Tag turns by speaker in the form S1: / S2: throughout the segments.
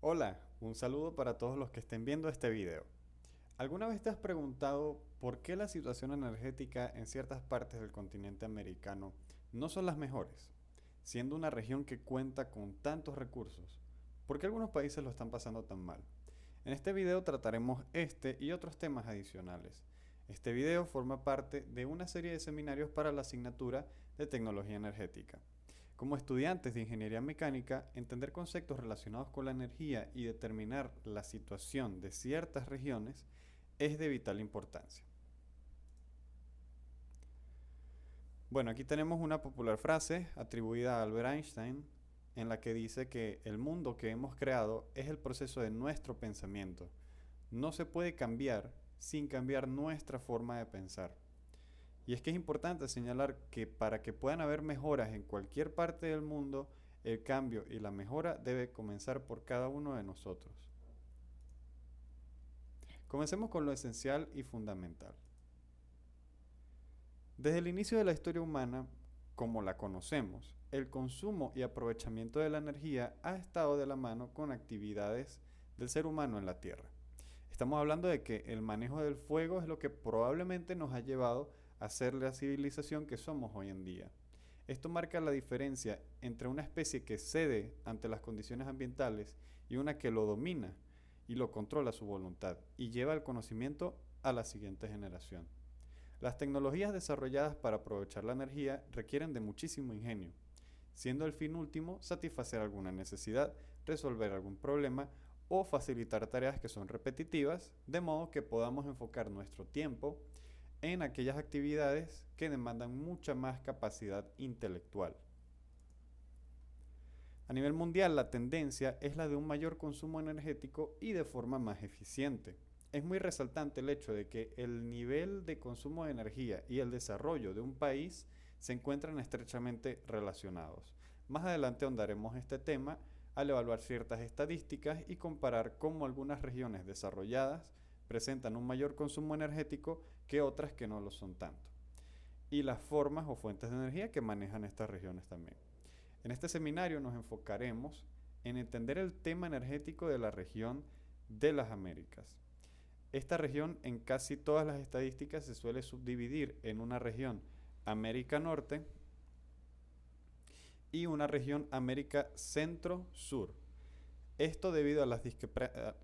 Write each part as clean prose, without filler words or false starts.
S1: Hola, un saludo para todos los que estén viendo este video. ¿Alguna vez te has preguntado por qué la situación energética en ciertas partes del continente americano no son las mejores, siendo una región que cuenta con tantos recursos? ¿Por qué algunos países lo están pasando tan mal? En este video trataremos este y otros temas adicionales. Este video forma parte de una serie de seminarios para la asignatura de tecnología energética. Como estudiantes de ingeniería mecánica, entender conceptos relacionados con la energía y determinar la situación de ciertas regiones es de vital importancia. Bueno, aquí tenemos una popular frase atribuida a Albert Einstein en la que dice que el mundo que hemos creado es el proceso de nuestro pensamiento. No se puede cambiar sin cambiar nuestra forma de pensar. Y es que es importante señalar que para que puedan haber mejoras en cualquier parte del mundo, el cambio y la mejora debe comenzar por cada uno de nosotros. Comencemos con lo esencial y fundamental. Desde el inicio de la historia humana, como la conocemos, el consumo y aprovechamiento de la energía ha estado de la mano con actividades del ser humano en la Tierra. Estamos hablando de que el manejo del fuego es lo que probablemente nos ha llevado a ser la civilización que somos hoy en día. Esto marca la diferencia entre una especie que cede ante las condiciones ambientales y una que lo domina y lo controla a su voluntad y lleva el conocimiento a la siguiente generación. Las tecnologías desarrolladas para aprovechar la energía requieren de muchísimo ingenio, siendo el fin último satisfacer alguna necesidad, resolver algún problema o facilitar tareas que son repetitivas, de modo que podamos enfocar nuestro tiempo en aquellas actividades que demandan mucha más capacidad intelectual. A nivel mundial, la tendencia es la de un mayor consumo energético y de forma más eficiente. Es muy resaltante el hecho de que el nivel de consumo de energía y el desarrollo de un país se encuentran estrechamente relacionados. Más adelante ahondaremos este tema al evaluar ciertas estadísticas y comparar cómo algunas regiones desarrolladas presentan un mayor consumo energético que otras que no lo son tanto, y las formas o fuentes de energía que manejan estas regiones también. En este seminario nos enfocaremos en entender el tema energético de la región de las Américas. Esta región en casi todas las estadísticas se suele subdividir en una región América Norte y una región América Centro-Sur. Esto debido a las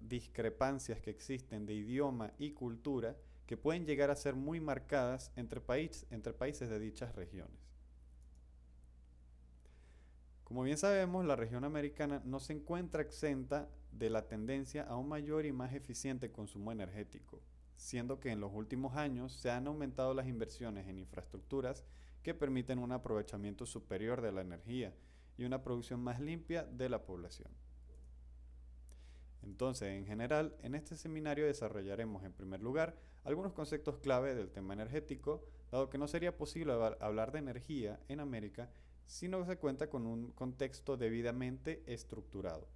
S1: discrepancias que existen de idioma y cultura que pueden llegar a ser muy marcadas entre países de dichas regiones. Como bien sabemos, la región americana no se encuentra exenta de la tendencia a un mayor y más eficiente consumo energético, siendo que en los últimos años se han aumentado las inversiones en infraestructuras que permiten un aprovechamiento superior de la energía y una producción más limpia de la población. Entonces, en general, en este seminario desarrollaremos en primer lugar algunos conceptos clave del tema energético, dado que no sería posible hablar de energía en América si no se cuenta con un contexto debidamente estructurado.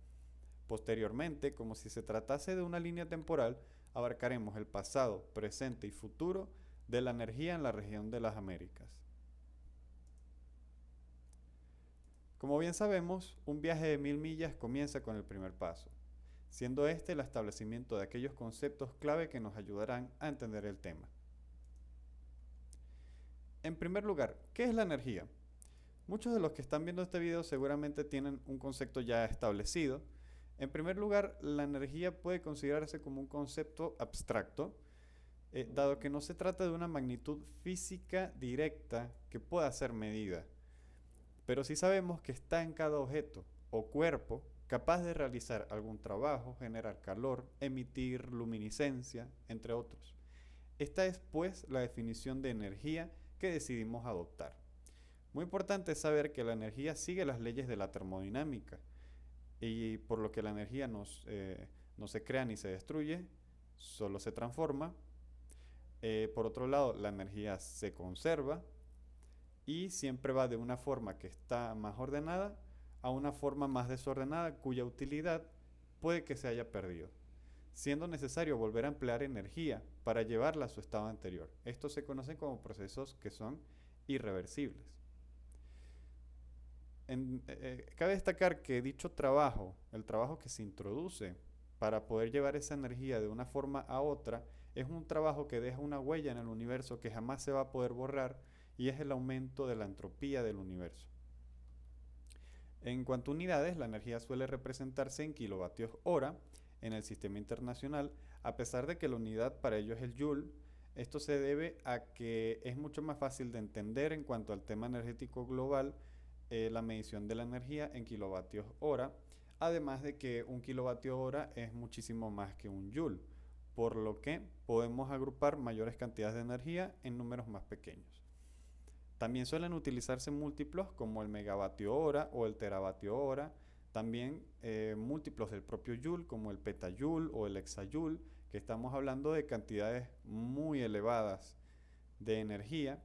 S1: Posteriormente, como si se tratase de una línea temporal, abarcaremos el pasado, presente y futuro de la energía en la región de las Américas. Como bien sabemos, un viaje de 1000 millas comienza con el primer paso, siendo este el establecimiento de aquellos conceptos clave que nos ayudarán a entender el tema. En primer lugar, ¿qué es la energía? Muchos de los que están viendo este video seguramente tienen un concepto ya establecido. En primer lugar, la energía puede considerarse como un concepto abstracto, dado que no se trata de una magnitud física directa que pueda ser medida, pero sí sabemos que está en cada objeto o cuerpo capaz de realizar algún trabajo, generar calor, emitir luminiscencia, entre otros. Esta es pues la definición de energía que decidimos adoptar. Muy importante saber que la energía sigue las leyes de la termodinámica y por lo que la energía no se crea ni se destruye, solo se transforma. Por otro lado, la energía se conserva y siempre va de una forma que está más ordenada a una forma más desordenada cuya utilidad puede que se haya perdido, siendo necesario volver a emplear energía para llevarla a su estado anterior. Estos se conocen como procesos que son irreversibles. Cabe destacar que dicho trabajo, el trabajo que se introduce para poder llevar esa energía de una forma a otra, es un trabajo que deja una huella en el universo que jamás se va a poder borrar y es el aumento de la entropía del universo. En cuanto a unidades, la energía suele representarse en kilovatios hora en el sistema internacional, a pesar de que la unidad para ello es el joule. Esto se debe a que es mucho más fácil de entender en cuanto al tema energético global, la medición de la energía en kilovatios hora, además de que un kilovatio hora es muchísimo más que un joule, por lo que podemos agrupar mayores cantidades de energía en números más pequeños. También suelen utilizarse múltiplos como el megavatio hora o el teravatio hora, también múltiplos del propio joule como el petajoule o el hexajoule, que estamos hablando de cantidades muy elevadas de energía,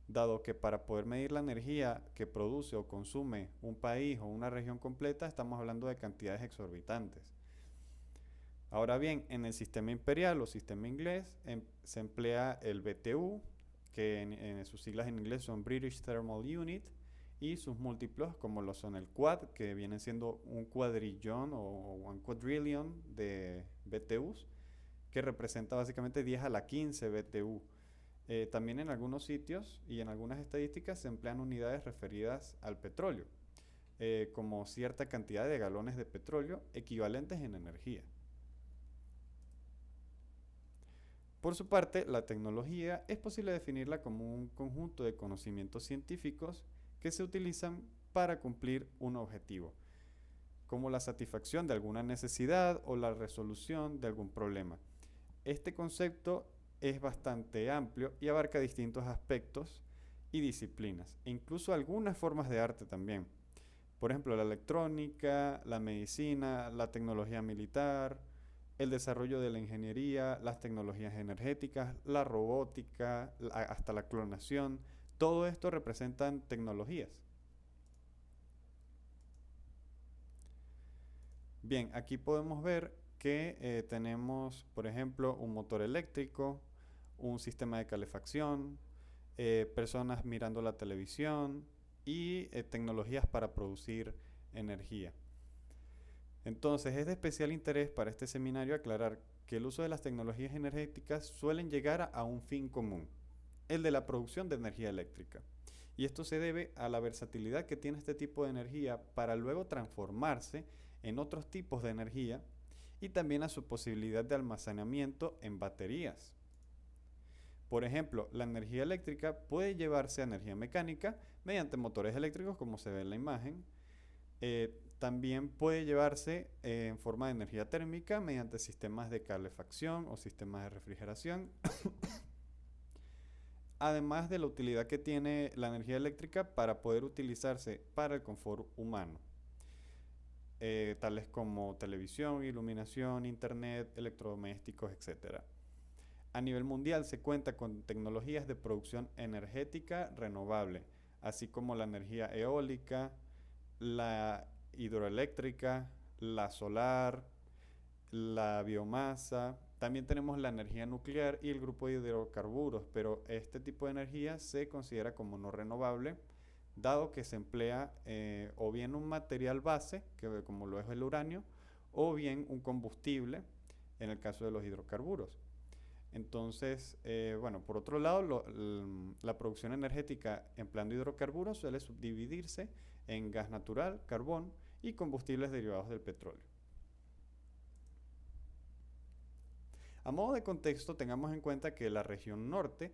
S1: dado que para poder medir la energía que produce o consume un país o una región completa, estamos hablando de cantidades exorbitantes. Ahora bien, en el sistema imperial o sistema inglés se emplea el BTU, que en sus siglas en inglés son British Thermal Unit, y sus múltiplos como lo son el quad, que viene siendo un cuadrillón o un quadrillion de BTUs, que representa básicamente 10 a la 15 BTU. También en algunos sitios y en algunas estadísticas se emplean unidades referidas al petróleo, como cierta cantidad de galones de petróleo equivalentes en energía. Por su parte, la tecnología es posible definirla como un conjunto de conocimientos científicos que se utilizan para cumplir un objetivo, como la satisfacción de alguna necesidad o la resolución de algún problema. Este concepto es bastante amplio y abarca distintos aspectos y disciplinas, e incluso algunas formas de arte también. Por ejemplo, la electrónica, la medicina, la tecnología militar, el desarrollo de la ingeniería, las tecnologías energéticas, la robótica, hasta la clonación. Todo esto representan tecnologías. Bien, aquí podemos ver que tenemos, por ejemplo, un motor eléctrico, un sistema de calefacción, personas mirando la televisión y tecnologías para producir energía. Entonces, es de especial interés para este seminario aclarar que el uso de las tecnologías energéticas suelen llegar a un fin común, el de la producción de energía eléctrica. Y esto se debe a la versatilidad que tiene este tipo de energía para luego transformarse en otros tipos de energía y también a su posibilidad de almacenamiento en baterías. Por ejemplo, la energía eléctrica puede llevarse a energía mecánica mediante motores eléctricos, como se ve en la imagen. También puede llevarse en forma de energía térmica mediante sistemas de calefacción o sistemas de refrigeración. Además de la utilidad que tiene la energía eléctrica para poder utilizarse para el confort humano, tales como televisión, iluminación, internet, electrodomésticos, etc. A nivel mundial se cuenta con tecnologías de producción energética renovable, así como la energía eólica, la hidroeléctrica, la solar, la biomasa. También tenemos la energía nuclear y el grupo de hidrocarburos, pero este tipo de energía se considera como no renovable, dado que se emplea o bien un material base, que como lo es el uranio, o bien un combustible, en el caso de los hidrocarburos. Entonces, bueno, por otro lado, la producción energética empleando hidrocarburos suele subdividirse en gas natural, carbón y combustibles derivados del petróleo. A modo de contexto, tengamos en cuenta que la región norte,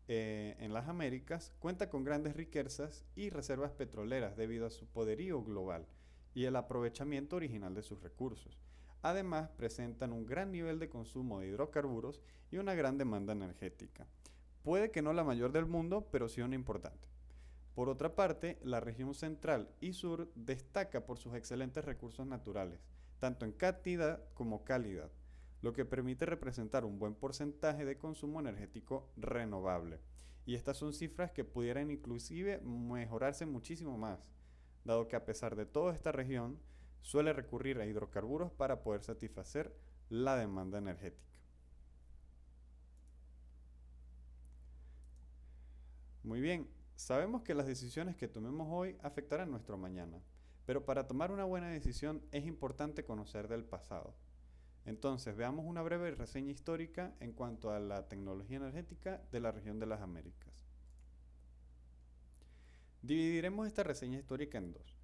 S1: en las Américas, cuenta con grandes riquezas y reservas petroleras debido a su poderío global y el aprovechamiento original de sus recursos. Además, presentan un gran nivel de consumo de hidrocarburos y una gran demanda energética. Puede que no la mayor del mundo, pero sí una importante. Por otra parte, la región central y sur destaca por sus excelentes recursos naturales, tanto en cantidad como calidad, lo que permite representar un buen porcentaje de consumo energético renovable. Y estas son cifras que pudieran inclusive mejorarse muchísimo más, dado que a pesar de toda esta región, suele recurrir a hidrocarburos para poder satisfacer la demanda energética. Muy bien, Sabemos que las decisiones que tomemos hoy afectarán nuestro mañana, pero para tomar una buena decisión es importante conocer del pasado. Entonces, veamos una breve reseña histórica en cuanto a la tecnología energética de la región de las Américas. Dividiremos esta reseña histórica en dos.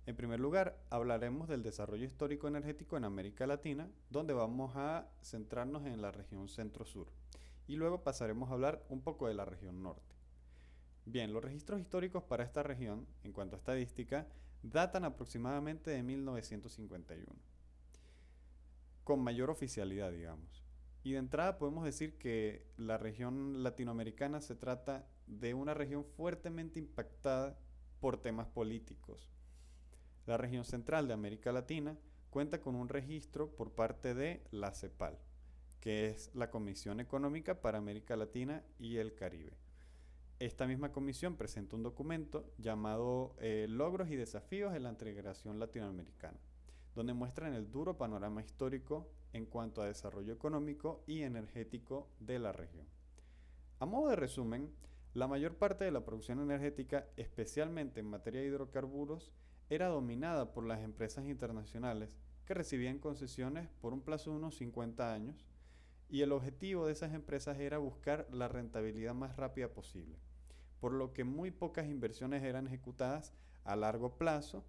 S1: En primer lugar, hablaremos del desarrollo histórico energético en América Latina, donde vamos a centrarnos en la región centro-sur. Y luego pasaremos a hablar un poco de la región norte. Bien, los registros históricos para esta región, en cuanto a estadística, datan aproximadamente de 1951, con mayor oficialidad, digamos. Y de entrada podemos decir que la región latinoamericana se trata de una región fuertemente impactada por temas políticos. La región central de América Latina cuenta con un registro por parte de la CEPAL, que es la Comisión Económica para América Latina y el Caribe. Esta misma comisión presenta un documento llamado Logros y Desafíos en la Integración Latinoamericana, donde muestran el duro panorama histórico en cuanto a desarrollo económico y energético de la región. A modo de resumen, la mayor parte de la producción energética, especialmente en materia de hidrocarburos, era dominada por las empresas internacionales que recibían concesiones por un plazo de unos 50 años, y el objetivo de esas empresas era buscar la rentabilidad más rápida posible, por lo que muy pocas inversiones eran ejecutadas a largo plazo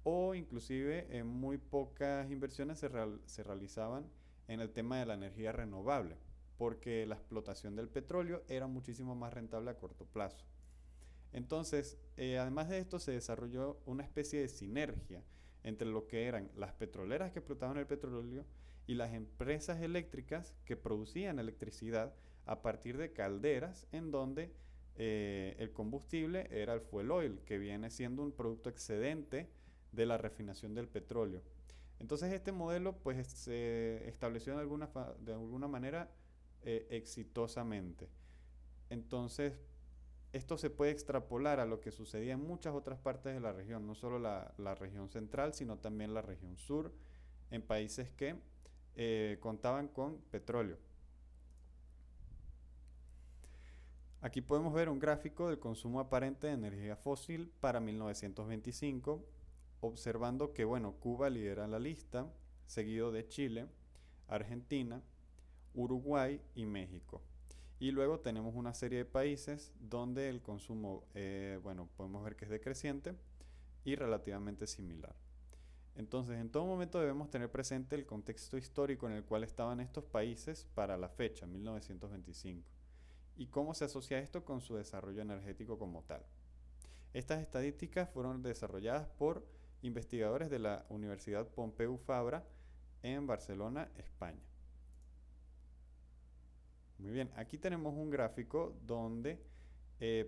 S1: o inclusive muy pocas inversiones se realizaban en el tema de la energía renovable, porque la explotación del petróleo era muchísimo más rentable a corto plazo. Entonces, además de esto, se desarrolló una especie de sinergia entre lo que eran las petroleras que explotaban el petróleo y las empresas eléctricas que producían electricidad a partir de calderas en donde el combustible era el fuel oil, que viene siendo un producto excedente de la refinación del petróleo. Entonces este modelo pues se estableció de alguna manera exitosamente. Entonces esto se puede extrapolar a lo que sucedía en muchas otras partes de la región, no solo la región central, sino también la región sur, en países que contaban con petróleo. Aquí podemos ver un gráfico del consumo aparente de energía fósil para 1925, observando que, bueno, Cuba lidera la lista, seguido de Chile, Argentina, Uruguay y México. Y luego tenemos una serie de países donde el consumo, bueno, podemos ver que es decreciente y relativamente similar. Entonces, en todo momento debemos tener presente el contexto histórico en el cual estaban estos países para la fecha, 1925, y cómo se asocia esto con su desarrollo energético como tal. Estas estadísticas fueron desarrolladas por investigadores de la Universidad Pompeu Fabra en Barcelona, España. Muy bien, aquí tenemos un gráfico donde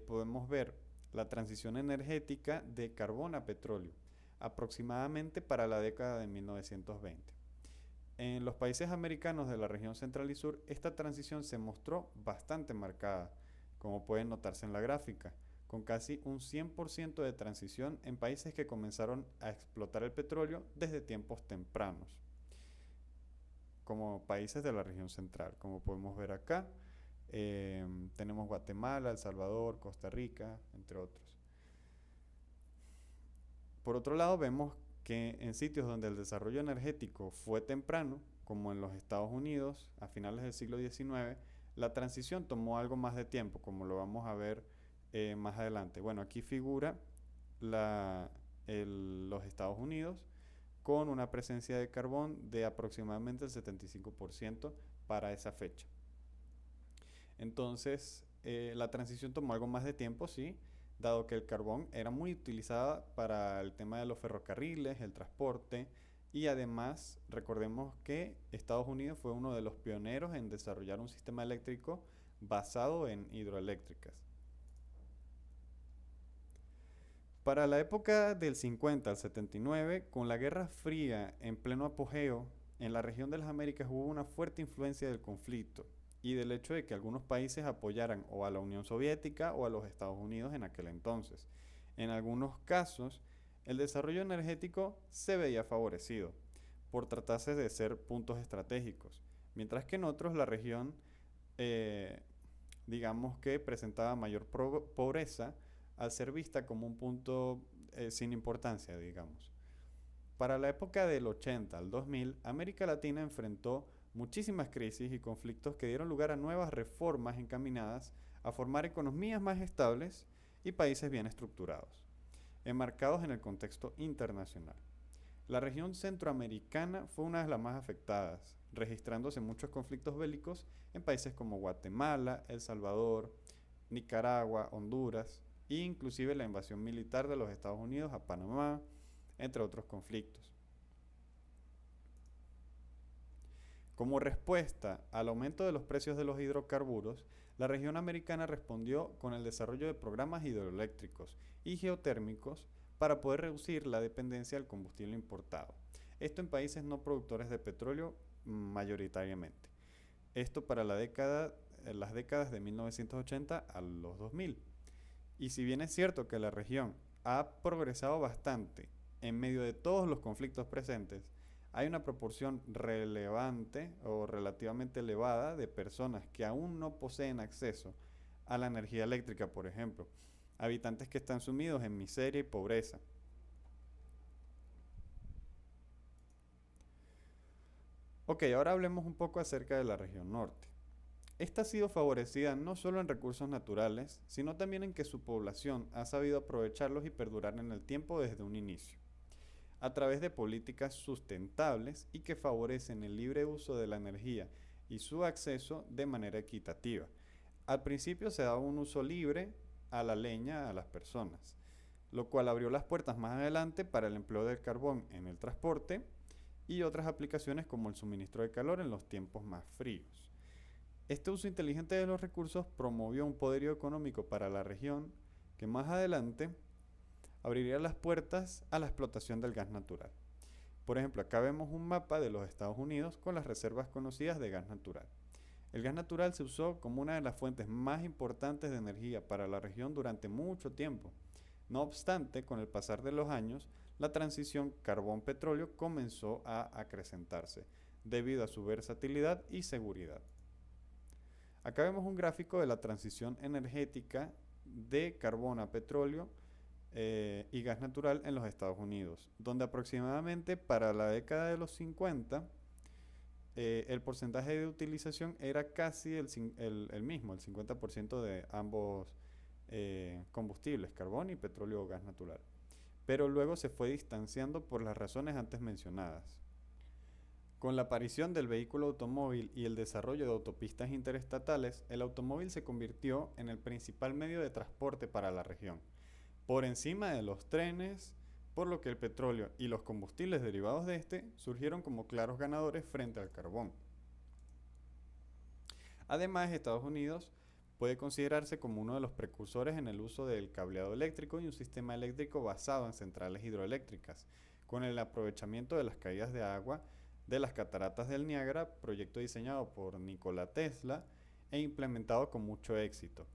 S1: podemos ver la transición energética de carbón a petróleo, aproximadamente para la década de 1920. En los países americanos de la región central y sur, esta transición se mostró bastante marcada, como pueden notarse en la gráfica, con casi un 100% de transición en países que comenzaron a explotar el petróleo desde tiempos tempranos, como países de la región central, como podemos ver acá. Tenemos Guatemala, El Salvador, Costa Rica, entre otros. Por otro lado, vemos que en sitios donde el desarrollo energético fue temprano, como en los Estados Unidos a finales del siglo XIX, la transición tomó algo más de tiempo, como lo vamos a ver más adelante. Bueno, aquí figura los Estados Unidos con una presencia de carbón de aproximadamente el 75% para esa fecha. Entonces, la transición tomó algo más de tiempo, sí, dado que el carbón era muy utilizado para el tema de los ferrocarriles, el transporte, y además recordemos que Estados Unidos fue uno de los pioneros en desarrollar un sistema eléctrico basado en hidroeléctricas. Para la época del 50 al 79, con la Guerra Fría en pleno apogeo, en la región de las Américas hubo una fuerte influencia del conflicto y del hecho de que algunos países apoyaran o a la Unión Soviética o a los Estados Unidos en aquel entonces. En algunos casos, el desarrollo energético se veía favorecido por tratarse de ser puntos estratégicos, mientras que en otros la región, digamos que presentaba mayor pobreza al ser vista como un punto sin importancia, digamos. Para la época del 80 al 2000, América Latina enfrentó muchísimas crisis y conflictos que dieron lugar a nuevas reformas encaminadas a formar economías más estables y países bien estructurados, enmarcados en el contexto internacional. La región centroamericana fue una de las más afectadas, registrándose muchos conflictos bélicos en países como Guatemala, El Salvador, Nicaragua, Honduras e inclusive la invasión militar de los Estados Unidos a Panamá, entre otros conflictos. Como respuesta al aumento de los precios de los hidrocarburos, la región americana respondió con el desarrollo de programas hidroeléctricos y geotérmicos para poder reducir la dependencia del combustible importado. Esto en países no productores de petróleo mayoritariamente. Esto para las décadas de 1980 a los 2000. Y si bien es cierto que la región ha progresado bastante en medio de todos los conflictos presentes, hay una proporción relevante o relativamente elevada de personas que aún no poseen acceso a la energía eléctrica, por ejemplo, habitantes que están sumidos en miseria y pobreza. Ok, ahora hablemos un poco acerca de la región norte. Esta ha sido favorecida no solo en recursos naturales, sino también en que su población ha sabido aprovecharlos y perdurar en el tiempo desde un inicio, a través de políticas sustentables y que favorecen el libre uso de la energía y su acceso de manera equitativa. Al principio se daba un uso libre a la leña a las personas, lo cual abrió las puertas más adelante para el empleo del carbón en el transporte y otras aplicaciones como el suministro de calor en los tiempos más fríos. Este uso inteligente de los recursos promovió un poderío económico para la región que más adelante abriría las puertas a la explotación del gas natural. Por ejemplo, acá vemos un mapa de los Estados Unidos con las reservas conocidas de gas natural. El gas natural se usó como una de las fuentes más importantes de energía para la región durante mucho tiempo. No obstante, con el pasar de los años, la transición carbón-petróleo comenzó a acrecentarse debido a su versatilidad y seguridad. Acá vemos un gráfico de la transición energética de carbón a petróleo y gas natural en los Estados Unidos, donde aproximadamente para la década de los 50 el porcentaje de utilización era casi el mismo, el 50% de ambos combustibles, carbón y petróleo o gas natural. Pero luego se fue distanciando por las razones antes mencionadas. Con la aparición del vehículo automóvil y el desarrollo de autopistas interestatales, el automóvil se convirtió en el principal medio de transporte para la región, por encima de los trenes, por lo que el petróleo y los combustibles derivados de este surgieron como claros ganadores frente al carbón. Además, Estados Unidos puede considerarse como uno de los precursores en el uso del cableado eléctrico y un sistema eléctrico basado en centrales hidroeléctricas, con el aprovechamiento de las caídas de agua de las cataratas del Niágara, proyecto diseñado por Nikola Tesla e implementado con mucho éxito.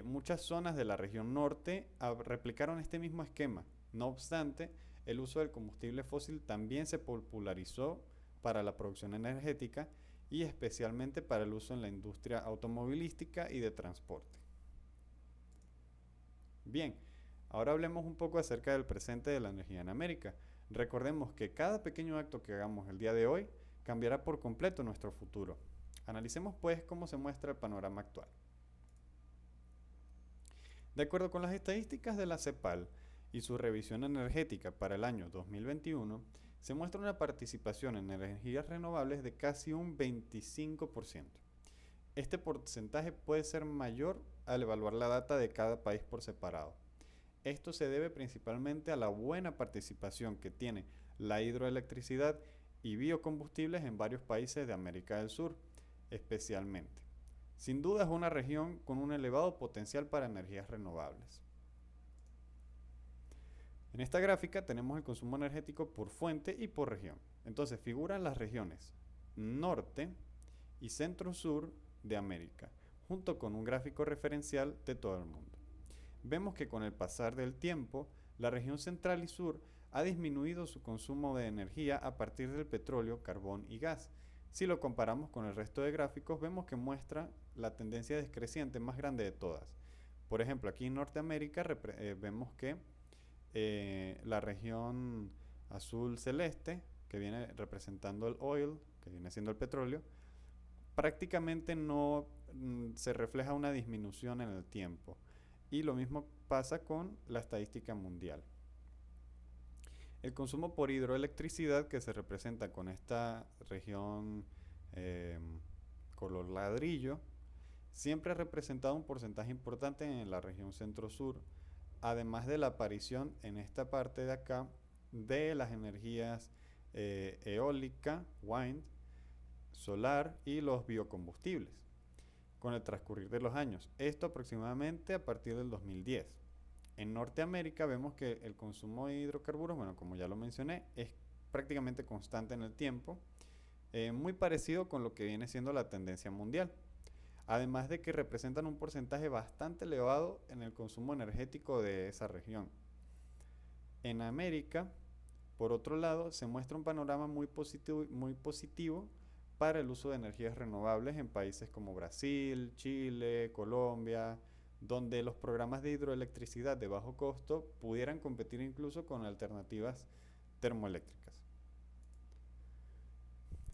S1: Muchas zonas de la región norte replicaron este mismo esquema. No obstante, el uso del combustible fósil también se popularizó para la producción energética y especialmente para el uso en la industria automovilística y de transporte. Bien, ahora hablemos un poco acerca del presente de la energía en América. Recordemos que cada pequeño acto que hagamos el día de hoy cambiará por completo nuestro futuro. Analicemos pues cómo se muestra el panorama actual. De acuerdo con las estadísticas de la CEPAL y su revisión energética para el año 2021, se muestra una participación en energías renovables de casi un 25%. Este porcentaje puede ser mayor al evaluar la data de cada país por separado. Esto se debe principalmente a la buena participación que tiene la hidroelectricidad y biocombustibles en varios países de América del Sur, especialmente. Sin duda es una región con un elevado potencial para energías renovables. En esta gráfica tenemos el consumo energético por fuente y por región. Entonces figuran las regiones norte y centro-sur de América, junto con un gráfico referencial de todo el mundo. Vemos que con el pasar del tiempo, la región central y sur ha disminuido su consumo de energía a partir del petróleo, carbón y gas. Si lo comparamos con el resto de gráficos, vemos que muestra la tendencia descreciente más grande de todas. Por ejemplo, aquí en Norteamérica vemos que la región azul celeste, que viene representando el oil, que viene siendo el petróleo, prácticamente no se refleja una disminución en el tiempo. Y lo mismo pasa con la estadística mundial. El consumo por hidroelectricidad, que se representa con esta región eh, color ladrillo, siempre ha representado un porcentaje importante en la región centro-sur, además de la aparición en esta parte de acá de las energías eólica, wind, solar y los biocombustibles con el transcurrir de los años. Esto aproximadamente a partir del 2010. En Norteamérica vemos que el consumo de hidrocarburos, bueno, como ya lo mencioné, es prácticamente constante en el tiempo, muy parecido con lo que viene siendo la tendencia mundial. Además de que representan un porcentaje bastante elevado en el consumo energético de esa región. En América, por otro lado, se muestra un panorama muy positivo para el uso de energías renovables en países como Brasil, Chile, Colombia, donde los programas de hidroelectricidad de bajo costo pudieran competir incluso con alternativas termoeléctricas.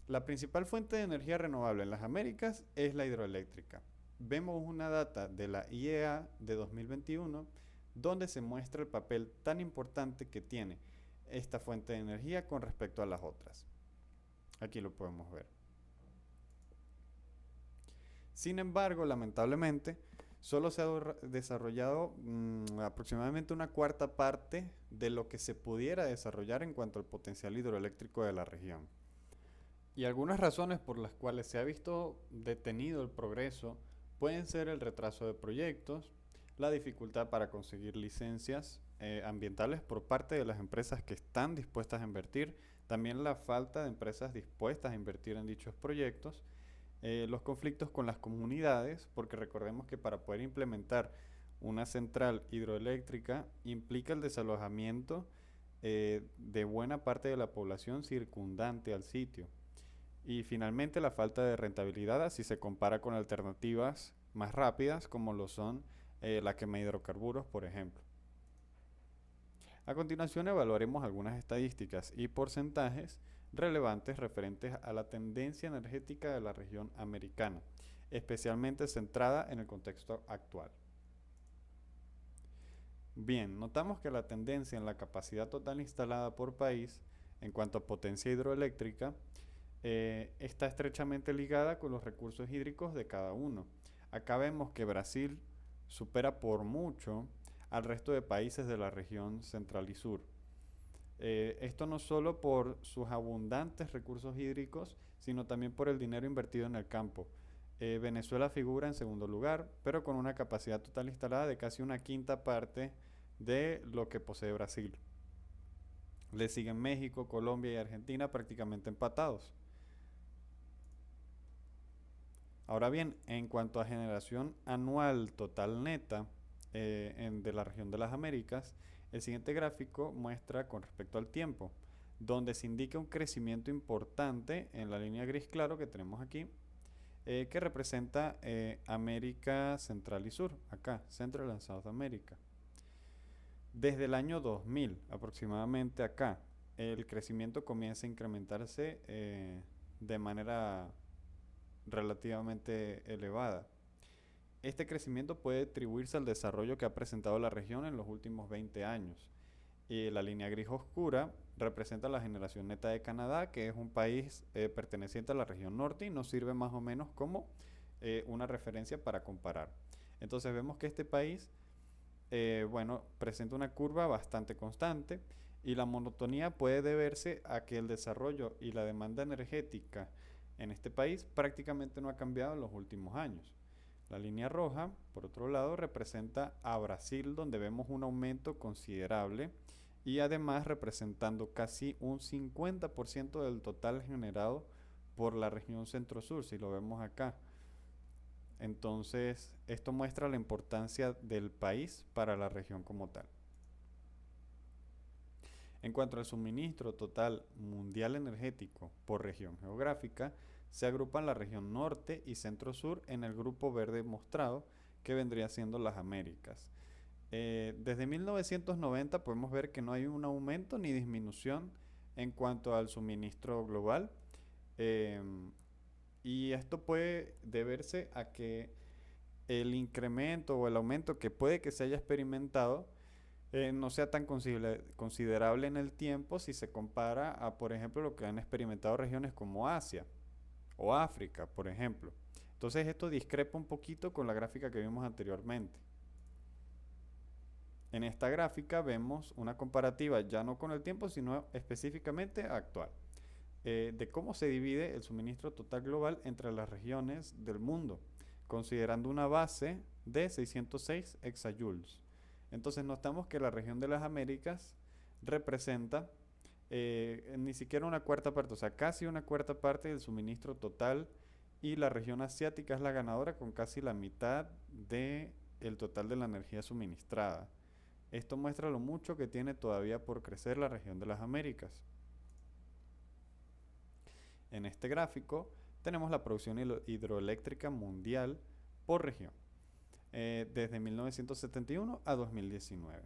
S1: La principal fuente de energía renovable en las Américas es la hidroeléctrica. Vemos una data de la IEA de 2021 donde se muestra el papel tan importante que tiene esta fuente de energía con respecto a las otras. Aquí lo podemos ver. Sin embargo, lamentablemente, solo se ha desarrollado aproximadamente una cuarta parte de lo que se pudiera desarrollar en cuanto al potencial hidroeléctrico de la región. Y algunas razones por las cuales se ha visto detenido el progreso pueden ser el retraso de proyectos, la dificultad para conseguir licencias ambientales por parte de las empresas que están dispuestas a invertir, también la falta de empresas dispuestas a invertir en dichos proyectos, los conflictos con las comunidades, porque recordemos que para poder implementar una central hidroeléctrica implica el desalojamiento de buena parte de la población circundante al sitio. Y finalmente la falta de rentabilidad si se compara con alternativas más rápidas como lo son la quema de hidrocarburos, por ejemplo. A continuación evaluaremos algunas estadísticas y porcentajes relevantes referentes a la tendencia energética de la región americana, especialmente centrada en el contexto actual. Bien, notamos que la tendencia en la capacidad total instalada por país en cuanto a potencia hidroeléctrica está estrechamente ligada con los recursos hídricos de cada uno. Acá vemos que Brasil supera por mucho al resto de países de la región central y sur. Esto no solo por sus abundantes recursos hídricos, sino también por el dinero invertido en el campo. Venezuela figura en segundo lugar, pero con una capacidad total instalada de casi una quinta parte de lo que posee Brasil. Le siguen México, Colombia y Argentina prácticamente empatados. Ahora bien, en cuanto a generación anual total neta de la región de las Américas, el siguiente gráfico muestra con respecto al tiempo, donde se indica un crecimiento importante en la línea gris claro que tenemos aquí, que representa América Central y Sur, acá, Central and South America. Desde el año 2000 aproximadamente acá, el crecimiento comienza a incrementarse de manera relativamente elevada. Este crecimiento puede atribuirse al desarrollo que ha presentado la región en los últimos 20 años. Y la línea gris oscura representa la generación neta de Canadá, que es un país perteneciente a la región norte y nos sirve más o menos como una referencia para comparar. Entonces vemos que este país, bueno, presenta una curva bastante constante y la monotonía puede deberse a que el desarrollo y la demanda energética en este país prácticamente no ha cambiado en los últimos años. La línea roja, por otro lado, representa a Brasil, donde vemos un aumento considerable y además representando casi un 50% del total generado por la región centro-sur, si lo vemos acá. Entonces, esto muestra la importancia del país para la región como tal. En cuanto al suministro total mundial energético por región geográfica, se agrupan la región norte y centro-sur en el grupo verde mostrado, que vendría siendo las Américas. Desde 1990 podemos ver que no hay un aumento ni disminución en cuanto al suministro global. em, y esto puede deberse a que el incremento o el aumento que puede que se haya experimentado no sea tan considerable en el tiempo si se compara a, por ejemplo, lo que han experimentado regiones como Asia o África, por ejemplo. Entonces esto discrepa un poquito con la gráfica que vimos anteriormente. En esta gráfica vemos una comparativa ya no con el tiempo, sino específicamente actual, de cómo se divide el suministro total global entre las regiones del mundo, considerando una base de 606 exajoules. Entonces notamos que la región de las Américas representa ni siquiera una cuarta parte, o sea, casi una cuarta parte del suministro total, y la región asiática es la ganadora con casi la mitad del total de la energía suministrada. Esto muestra lo mucho que tiene todavía por crecer la región de las Américas. En este gráfico tenemos la producción hidroeléctrica mundial por región, desde 1971 a 2019.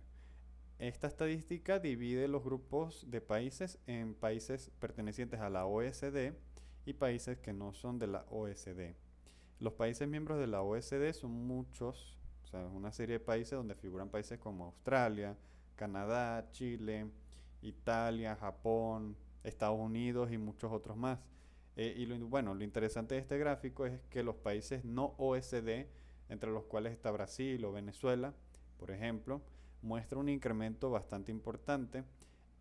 S1: Esta estadística divide los grupos de países en países pertenecientes a la OECD y países que no son de la OECD. Los países miembros de la OECD son muchos, o sea, una serie de países donde figuran países como Australia, Canadá, Chile, Italia, Japón, Estados Unidos y muchos otros más. Bueno, lo interesante de este gráfico es que los países no OECD, entre los cuales está Brasil o Venezuela, por ejemplo, muestra un incremento bastante importante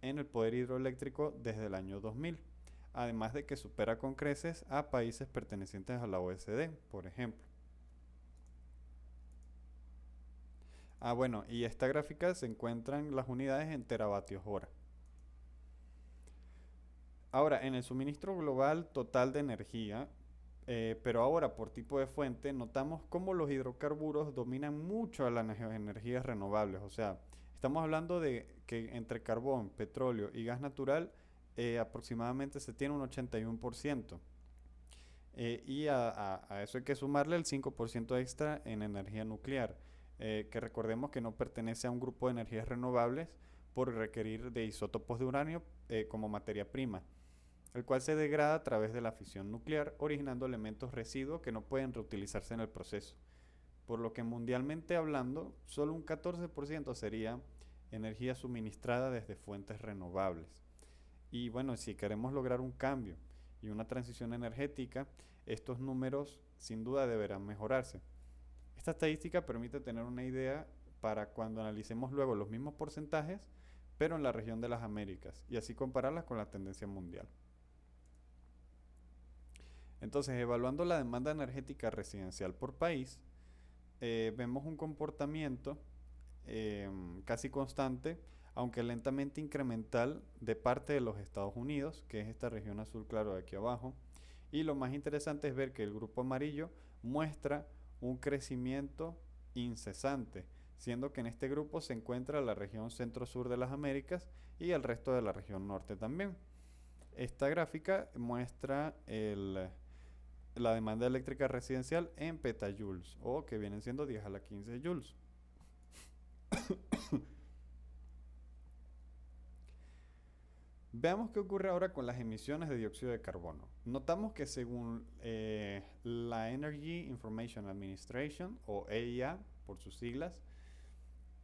S1: en el poder hidroeléctrico desde el año 2000, además de que supera con creces a países pertenecientes a la OECD, por ejemplo. Bueno, y esta gráfica se encuentran las unidades en teravatios hora. Ahora, en el suministro global total de energía, pero ahora por tipo de fuente, notamos cómo los hidrocarburos dominan mucho a las energías renovables. O sea, estamos hablando de que entre carbón, petróleo y gas natural aproximadamente se tiene un 81%. Y a eso hay que sumarle el 5% extra en energía nuclear, que recordemos que no pertenece a un grupo de energías renovables por requerir de isótopos de uranio como materia prima, el cual se degrada a través de la fisión nuclear, originando elementos residuos que no pueden reutilizarse en el proceso. Por lo que mundialmente hablando, solo un 14% sería energía suministrada desde fuentes renovables. Y bueno, si queremos lograr un cambio y una transición energética, estos números sin duda deberán mejorarse. Esta estadística permite tener una idea para cuando analicemos luego los mismos porcentajes, pero en la región de las Américas, y así compararlas con la tendencia mundial. Entonces, evaluando la demanda energética residencial por país, vemos un comportamiento casi constante, aunque lentamente incremental, de parte de los Estados Unidos, que es esta región azul claro de aquí abajo. Y lo más interesante es ver que el grupo amarillo muestra un crecimiento incesante, siendo que en este grupo se encuentra la región centro-sur de las Américas y el resto de la región norte también. Esta gráfica muestra la demanda eléctrica residencial en petajoules, o que vienen siendo 10 a la 15 joules. Veamos qué ocurre ahora con las emisiones de dióxido de carbono. Notamos que según la Energy Information Administration, o EIA por sus siglas,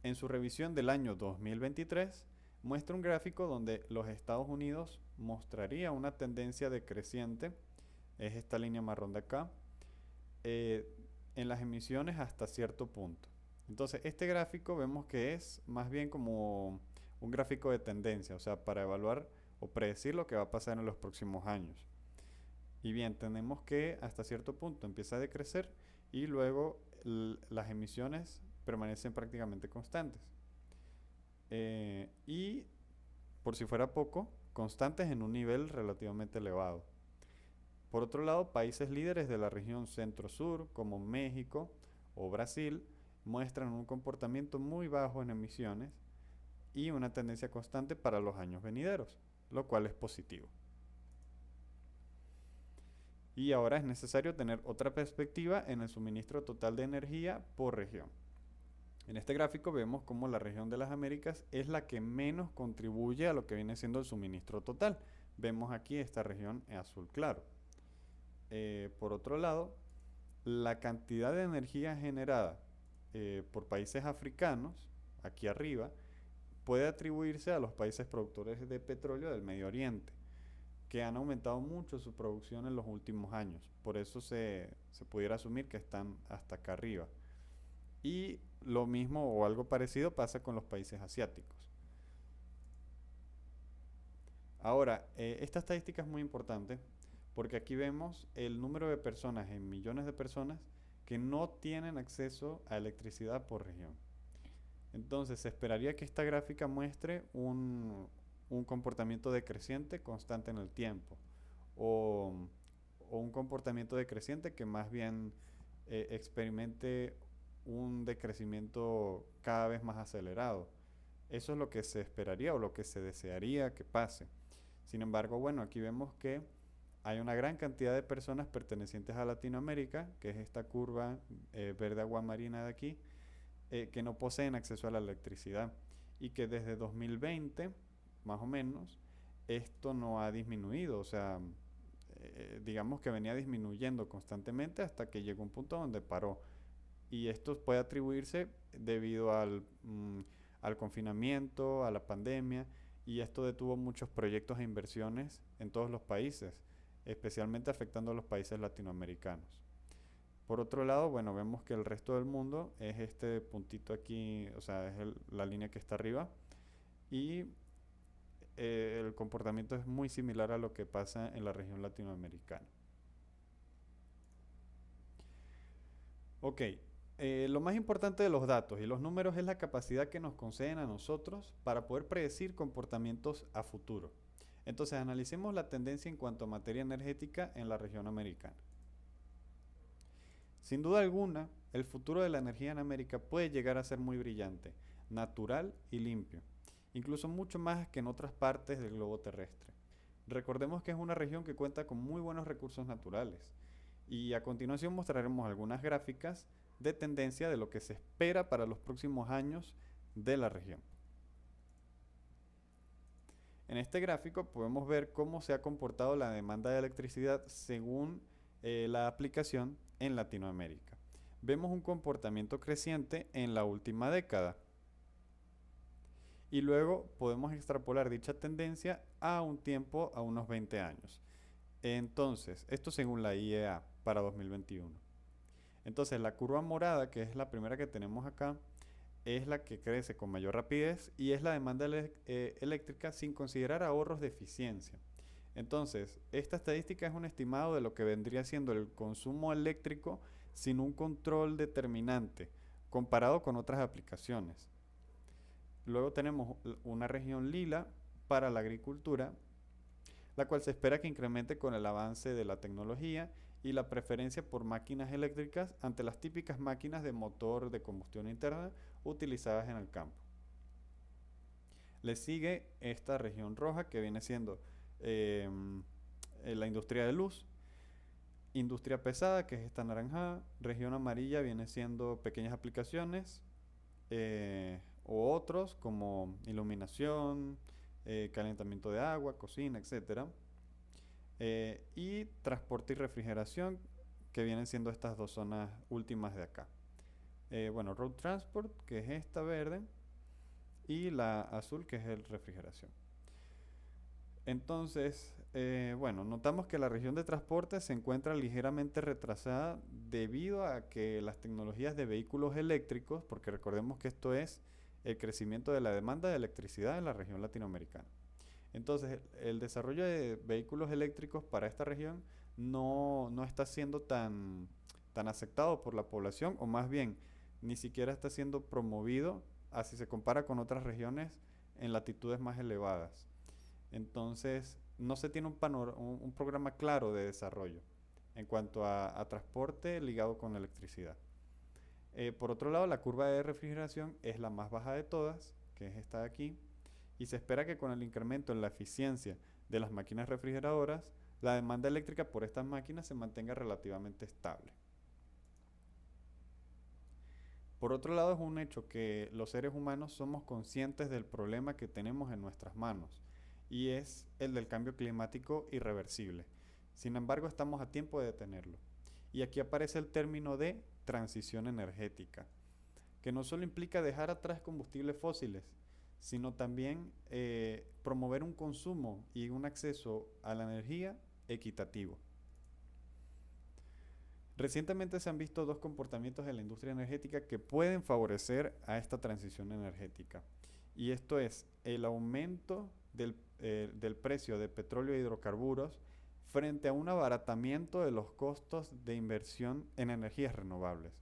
S1: en su revisión del año 2023, muestra un gráfico donde los Estados Unidos mostraría una tendencia decreciente, es esta línea marrón de acá, en las emisiones hasta cierto punto. Entonces, este gráfico vemos que es más bien como un gráfico de tendencia, o sea, para evaluar o predecir lo que va a pasar en los próximos años. Y bien, tenemos que hasta cierto punto empieza a decrecer y luego las emisiones permanecen prácticamente constantes. Y por si fuera poco, constantes en un nivel relativamente elevado. Por otro lado, países líderes de la región centro-sur, como México o Brasil, muestran un comportamiento muy bajo en emisiones y una tendencia constante para los años venideros, lo cual es positivo. Y ahora es necesario tener otra perspectiva en el suministro total de energía por región. En este gráfico vemos cómo la región de las Américas es la que menos contribuye a lo que viene siendo el suministro total. Vemos aquí esta región en azul claro. Por otro lado, la cantidad de energía generada por países africanos, aquí arriba, puede atribuirse a los países productores de petróleo del Medio Oriente, que han aumentado mucho su producción en los últimos años. Por eso se pudiera asumir que están hasta acá arriba. Y lo mismo o algo parecido pasa con los países asiáticos. Ahora, esta estadística es muy importante porque aquí vemos el número de personas en millones de personas que no tienen acceso a electricidad por región. Entonces, se esperaría que esta gráfica muestre un comportamiento decreciente constante en el tiempo o, o un comportamiento decreciente que más bien experimente un decrecimiento cada vez más acelerado. Eso es lo que se esperaría o lo que se desearía que pase. Sin embargo, bueno, aquí vemos que hay una gran cantidad de personas pertenecientes a Latinoamérica, que es esta curva verde aguamarina de aquí, que no poseen acceso a la electricidad y que desde 2020, más o menos, esto no ha disminuido, o sea, digamos que venía disminuyendo constantemente hasta que llegó un punto donde paró. Y esto puede atribuirse debido al confinamiento, a la pandemia, y esto detuvo muchos proyectos e inversiones en todos los países, especialmente afectando a los países latinoamericanos. Por otro lado, bueno, vemos que el resto del mundo es este puntito aquí, o sea, es la línea que está arriba, y el comportamiento es muy similar a lo que pasa en la región latinoamericana. Ok, lo más importante de los datos y los números es la capacidad que nos conceden a nosotros para poder predecir comportamientos a futuro. Entonces, analicemos la tendencia en cuanto a materia energética en la región americana. Sin duda alguna, el futuro de la energía en América puede llegar a ser muy brillante, natural y limpio, incluso mucho más que en otras partes del globo terrestre. Recordemos que es una región que cuenta con muy buenos recursos naturales y a continuación mostraremos algunas gráficas de tendencia de lo que se espera para los próximos años de la región. En este gráfico podemos ver cómo se ha comportado la demanda de electricidad según la aplicación en Latinoamérica. Vemos un comportamiento creciente en la última década y luego podemos extrapolar dicha tendencia a un tiempo, a unos 20 años. Entonces, esto según la IEA para 2021. Entonces, la curva morada, que es la primera que tenemos acá, es la que crece con mayor rapidez y es la demanda eléctrica sin considerar ahorros de eficiencia. Entonces, esta estadística es un estimado de lo que vendría siendo el consumo eléctrico sin un control determinante comparado con otras aplicaciones. Luego tenemos una región lila para la agricultura, la cual se espera que incremente con el avance de la tecnología y la preferencia por máquinas eléctricas ante las típicas máquinas de motor de combustión interna utilizadas en el campo. Le sigue esta región roja que viene siendo la industria de luz, industria pesada que es esta naranjada, región amarilla viene siendo pequeñas aplicaciones o otros como iluminación, calentamiento de agua, cocina, etcétera. Y transporte y refrigeración, que vienen siendo estas dos zonas últimas de acá. Bueno, road transport, que es esta verde, y la azul, que es el refrigeración. Entonces, bueno, notamos que la región de transporte se encuentra ligeramente retrasada debido a que las tecnologías de vehículos eléctricos, porque recordemos que esto es el crecimiento de la demanda de electricidad en la región latinoamericana. Entonces, el desarrollo de vehículos eléctricos para esta región no está siendo tan aceptado por la población, o más bien, ni siquiera está siendo promovido así se compara con otras regiones en latitudes más elevadas. Entonces, no se tiene un programa claro de desarrollo en cuanto a transporte ligado con electricidad. Por otro lado, la curva de refrigeración es la más baja de todas, que es esta de aquí, y se espera que con el incremento en la eficiencia de las máquinas refrigeradoras, la demanda eléctrica por estas máquinas se mantenga relativamente estable. Por otro lado, es un hecho que los seres humanos somos conscientes del problema que tenemos en nuestras manos, y es el del cambio climático irreversible. Sin embargo, estamos a tiempo de detenerlo. Y aquí aparece el término de transición energética, que no solo implica dejar atrás combustibles fósiles, sino también promover un consumo y un acceso a la energía equitativo. Recientemente se han visto dos comportamientos de la industria energética que pueden favorecer a esta transición energética. Y esto es el aumento del precio de petróleo e hidrocarburos frente a un abaratamiento de los costos de inversión en energías renovables.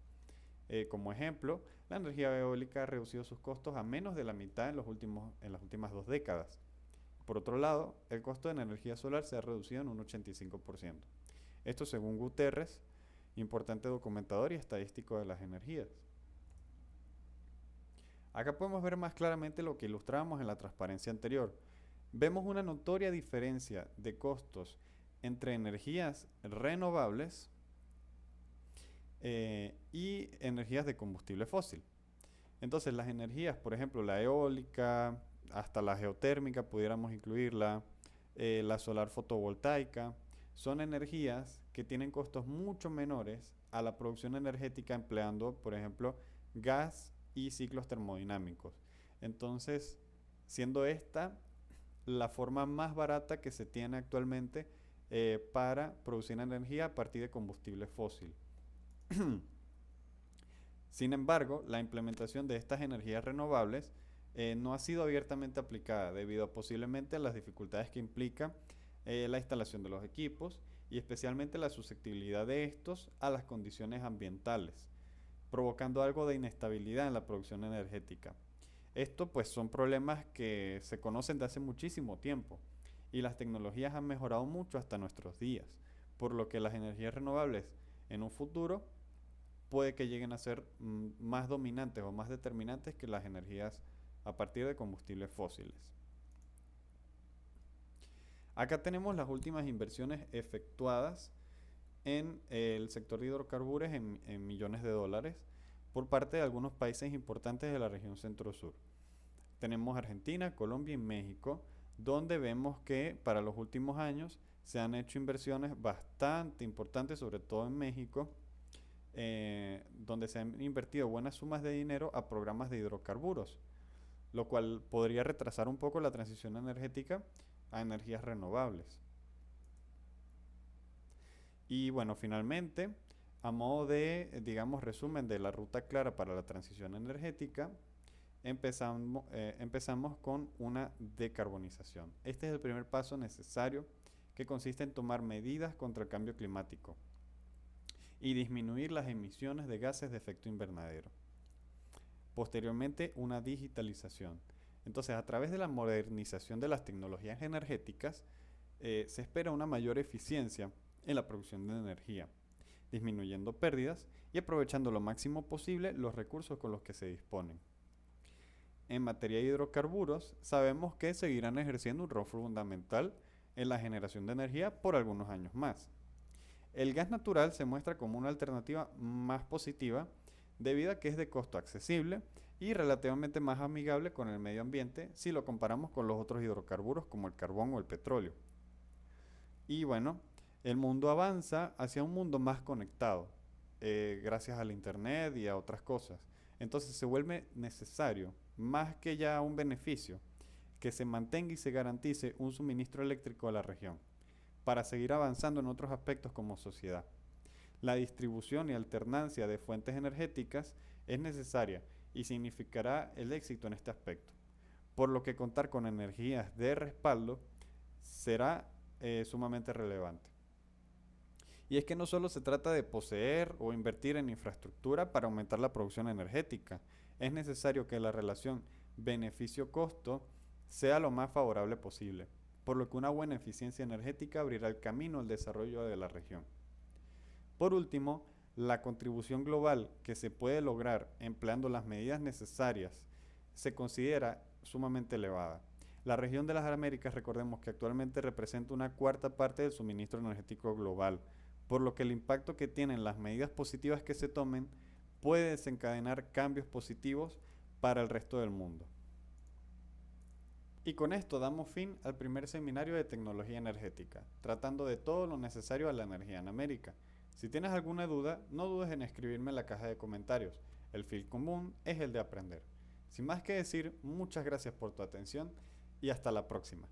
S1: Como ejemplo, la energía eólica ha reducido sus costos a menos de la mitad en las últimas 2 décadas. Por otro lado, el costo de la energía solar se ha reducido en un 85%. Esto según Guterres, importante documentador y estadístico de las energías. Acá podemos ver más claramente lo que ilustrábamos en la transparencia anterior. Vemos una notoria diferencia de costos entre energías renovables y energías de combustible fósil. Entonces las energías, por ejemplo, la eólica, hasta la geotérmica, pudiéramos incluirla, la solar fotovoltaica, son energías que tienen costos mucho menores a la producción energética empleando, por ejemplo, gas y ciclos termodinámicos. Entonces, siendo esta la forma más barata que se tiene actualmente para producir energía a partir de combustible fósil. Sin embargo, la implementación de estas energías renovables no ha sido abiertamente aplicada debido a posiblemente a las dificultades que implica la instalación de los equipos y especialmente la susceptibilidad de estos a las condiciones ambientales, provocando algo de inestabilidad en la producción energética. Esto pues son problemas que se conocen de hace muchísimo tiempo y las tecnologías han mejorado mucho hasta nuestros días, por lo que las energías renovables en un futuro puede que lleguen a ser más dominantes o más determinantes que las energías a partir de combustibles fósiles. Acá tenemos las últimas inversiones efectuadas en el sector de hidrocarburos en millones de dólares por parte de algunos países importantes de la región centro-sur. Tenemos Argentina, Colombia y México, donde vemos que para los últimos años se han hecho inversiones bastante importantes, sobre todo en México, donde se han invertido buenas sumas de dinero a programas de hidrocarburos, lo cual podría retrasar un poco la transición energética a energías renovables. Y bueno, finalmente, a modo de, digamos, resumen de la ruta clara para la transición energética, empezamos con una decarbonización. Este es el primer paso necesario que consiste en tomar medidas contra el cambio climático y disminuir las emisiones de gases de efecto invernadero. Posteriormente, una digitalización. Entonces, a través de la modernización de las tecnologías energéticas, se espera una mayor eficiencia en la producción de energía, disminuyendo pérdidas y aprovechando lo máximo posible los recursos con los que se disponen. En materia de hidrocarburos, sabemos que seguirán ejerciendo un rol fundamental en la generación de energía por algunos años más. El gas natural se muestra como una alternativa más positiva debido a que es de costo accesible y relativamente más amigable con el medio ambiente si lo comparamos con los otros hidrocarburos como el carbón o el petróleo. Y bueno, el mundo avanza hacia un mundo más conectado, gracias al internet y a otras cosas. Entonces se vuelve necesario, más que ya un beneficio, que se mantenga y se garantice un suministro eléctrico a la región, para seguir avanzando en otros aspectos como sociedad. La distribución y alternancia de fuentes energéticas es necesaria y significará el éxito en este aspecto, por lo que contar con energías de respaldo será sumamente relevante. Y es que no solo se trata de poseer o invertir en infraestructura para aumentar la producción energética, es necesario que la relación beneficio-costo sea lo más favorable posible, por lo que una buena eficiencia energética abrirá el camino al desarrollo de la región. Por último, la contribución global que se puede lograr empleando las medidas necesarias se considera sumamente elevada. La región de las Américas, recordemos que actualmente representa una cuarta parte del suministro energético global, por lo que el impacto que tienen las medidas positivas que se tomen puede desencadenar cambios positivos para el resto del mundo. Y con esto damos fin al primer seminario de tecnología energética, tratando de todo lo necesario a la energía en América. Si tienes alguna duda, no dudes en escribirme en la caja de comentarios. El fin común es el de aprender. Sin más que decir, muchas gracias por tu atención y hasta la próxima.